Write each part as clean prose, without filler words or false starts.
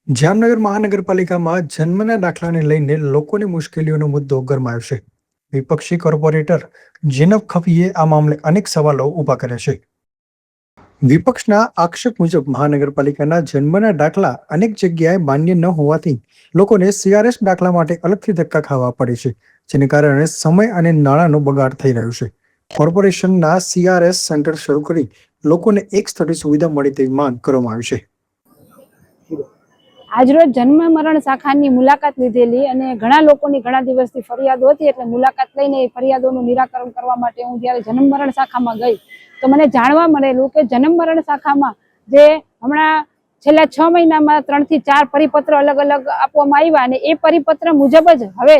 જામનગર મહાનગરપાલિકામાં જન્મના દાખલાને લઈને લોકોની મુશ્કેલીઓનો મુદ્દો ગરમાયો છે. વિપક્ષી કોર્પોરેટર જેનબ ખફીએ આ મામલે અનેક સવાલો ઊભા કર્યા છે. વિપક્ષના આક્ષેપ મુજબ મહાનગરપાલિકાના જન્મના દાખલા અનેક જગ્યાએ માન્ય ન હોવાથી લોકોને સીઆરએસ દાખલા માટે અલગથી ધક્કા ખાવા પડે છે, જેને કારણે સમય અને નાણાંનો બગાડ થઈ રહ્યો છે. કોર્પોરેશનના સીઆરએસ સેન્ટર શરૂ કરી લોકોને એક સ્થળે સુવિધા મળે તેવી માંગ કરવામાં આવી છે. આજરોજ જન્મ મરણ શાખાની મુલાકાત લીધેલી અને ઘણા લોકોની ઘણા દિવસથી ફરિયાદો હતી, એટલે મુલાકાત લઈને એ ફરિયાદોનું નિરાકરણ કરવા માટે હું જ્યારે જન્મ મરણ શાખામાં ગઈ તો મને જાણવા મળેલું કે જન્મ મરણ શાખામાં જે હમણાં છેલ્લા 6 મહિનામાં 3 થી 4 પરિપત્ર અલગ અલગ આપવામાં આવ્યા અને એ પરિપત્ર મુજબ જ હવે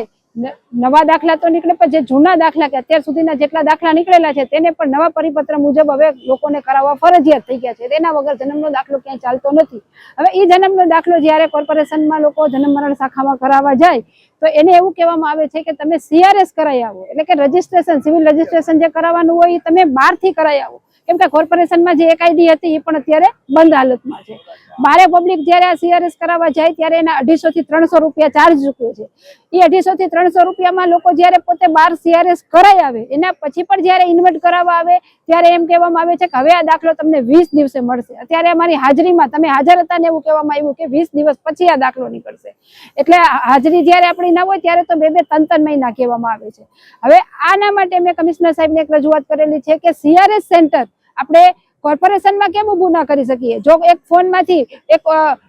નવા દાખલા તો નીકળે, પણ જે જૂના દાખલા કે અત્યાર સુધીના જેટલા દાખલા નીકળેલા છે તેને પણ નવા પરિપત્ર મુજબ હવે લોકોને કરાવવા ફરજિયાત થઈ ગયા છે. તેના વગર જન્મનો દાખલો ક્યાંય ચાલતો નથી. હવે એ જન્મનો દાખલો જ્યારે કોર્પોરેશનમાં લોકો જન્મ મરણ શાખામાં કરાવવા જાય તો એને એવું કહેવામાં આવે છે કે તમે સીઆરએસ કરાવી આવો, એટલે કે રજીસ્ટ્રેશન, સિવિલ રજીસ્ટ્રેશન જે કરાવવાનું હોય એ તમે બહારથી કરાવી આવો. કેમ કે કોર્પોરેશનમાં જે એક આઈડી હતી એ પણ અત્યારે બંધ હાલતમાં છે. બારે પબ્લિક જ્યારે આ સીઆરએસ કરાવવા જાય ત્યારે એના 250 થી 300 રૂપિયા ચાર્જ ચૂકવે છે. એ 250 થી 300 રૂપિયામાં લોકો જ્યારે પોતે બાર સીઆરએસ કરાવી આવે એના પછી પણ જ્યારે ઇન્વેટ કરાવવા આવે ત્યારે એમ કહેવામાં આવે છે કે હવે આ દાખલો તમને 20 દિવસે મળશે. અત્યારે અમારી હાજરીમાં તમે હાજર હતા ને એવું કહેવામાં આવ્યું કે 20 દિવસ પછી આ દાખલો નીકળશે. એટલે હાજરી જ્યારે આપણી ના હોય ત્યારે તો 2-3 મહિના કહેવામાં આવે છે. હવે આના માટે મેં કમિશનર સાહેબને એક રજૂઆત કરેલી છે કે સીઆરએસ સેન્ટર આપણે કોર્પોરેશનમાં કેમ ઊભું ના કરી શકીએ? જો એક ફોનમાંથી એક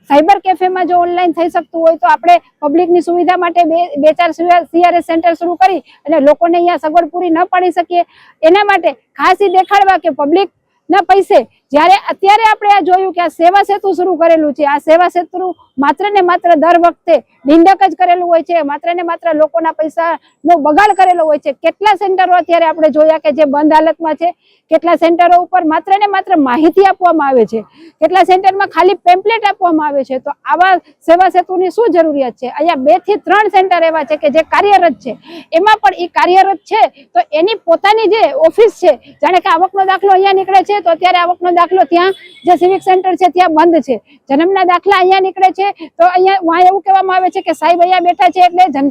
સાયબર કેફેમાં જો ઓનલાઈન થઈ શકતું હોય તો આપણે પબ્લિકની સુવિધા માટે 2-4 સીઆરએસ સેન્ટર શરૂ કરી અને લોકોને અહીંયા સગવડ પૂરી ન પાડી શકીએ? એના માટે ખાસ દેખાડવા કે પબ્લિક ના પૈસે જ્યારે અત્યારે આપણે આ જોયું કે આ સેવા સેતુ શરૂ કરેલું છે, આ સેવા સેતુ માત્ર ને માત્ર દર વખતે નિંદક જ કરેલું હોય છે, માત્ર ને માત્ર લોકોના પૈસાનો બગાડ કરેલો હોય છે. કેટલા સેન્ટરો અત્યારે આપણે જોયા કે જે બંધ હાલતમાં છે, કેટલા સેન્ટરો ઉપર માત્ર ને માત્ર માહિતી આપવામાં આવે છે, કેટલા સેન્ટરમાં ખાલી પેમ્પલેટ આપવામાં આવે છે. તો આવા સેવા સેતુની શું જરૂરિયાત છે? અહીંયા 2 થી 3 સેન્ટર એવા છે કે જે કાર્યરત છે, એમાં પણ એ કાર્યરત છે તો એની પોતાની જે ઓફિસ છે, જાણે કે આવકનો દાખલો અહીંયા નીકળે છે તો અત્યારે આવકનો દાખલો ત્યાં જે સિવિક સેન્ટર છે ત્યાં બંધ છે. જન્મના દાખલા અહીંયા નીકળે છે તો અહીંયા એવું કહેવામાં આવે છે કે સાહેબ અહીંયા બેઠા છે એટલે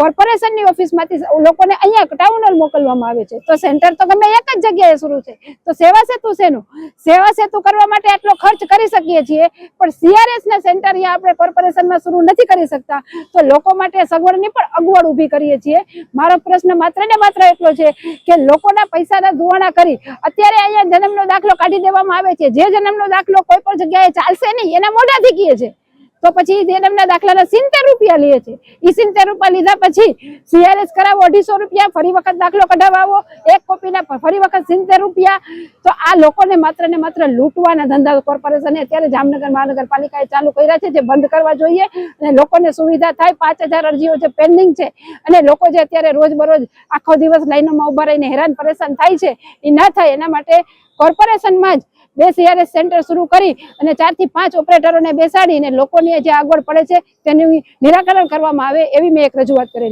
કોર્પોરેશનની ઓફિસમાંથી લોકોને અહીંયા ટાઉન હોલ મોકલવામાં આવે છે. તો સેન્ટર તો ગમે એક જ જગ્યાએ શરૂ છે, તો સેવા સેતુ શેનું? સેવા સેતુ કરવા માટે આટલો ખર્ચ કરી શકીએ છીએ પણ સીઆરએસ ના સેન્ટર અહીંયા આપણે કોર્પોરેશનમાં શરૂ નથી કરી શકતા, તો લોકો માટે સગવડની પણ અગવડ ઊભી કરીએ છીએ. મારો પ્રશ્ન માત્ર ને માત્ર એટલો છે કે લોકોના પૈસાના ધુવાણા કરી અત્યારે અહીંયા જન્મનો દાખલો કાઢી દેવામાં આવે છે. જે જન્મનો દાખલો કોઈ પણ જગ્યાએ ચાલશે નહીં એના મોઢાથી કહે છે, તો પછી જન્મના દાખલાના 70 રૂપિયા લે છે. એ 70 રૂપિયા લીધા પછી સીઆરએસ કરાવો 250 રૂપિયા, ફરી વખત દાખલો કઢાવો એક કોપીના ફરી વખત 70 રૂપિયા. તો આ લોકોને માત્ર ને માત્ર લૂંટવાના ધંધા કોર્પોરેશને અત્યારે જામનગર મહાનગરપાલિકાએ ચાલુ કર્યા છે, જે બંધ કરવા જોઈએ અને લોકોને સુવિધા થાય. 5000 અરજીઓ જે પેન્ડિંગ છે અને લોકો જે અત્યારે રોજબરોજ આખો દિવસ લાઈનોમાં ઉભા રહીને હેરાન પરેશાન થાય છે એ ના થાય એના માટે કોર્પોરેશનમાં જ 2 સીઆરએસ સેન્ટર શરૂ કરી અને 4 થી 5 ઓપરેટરોને બેસાડીને લોકોને જે આગળ પડે છે તેનું નિરાકરણ કરવામાં આવે એવી મેં એક રજૂઆત કરેલી.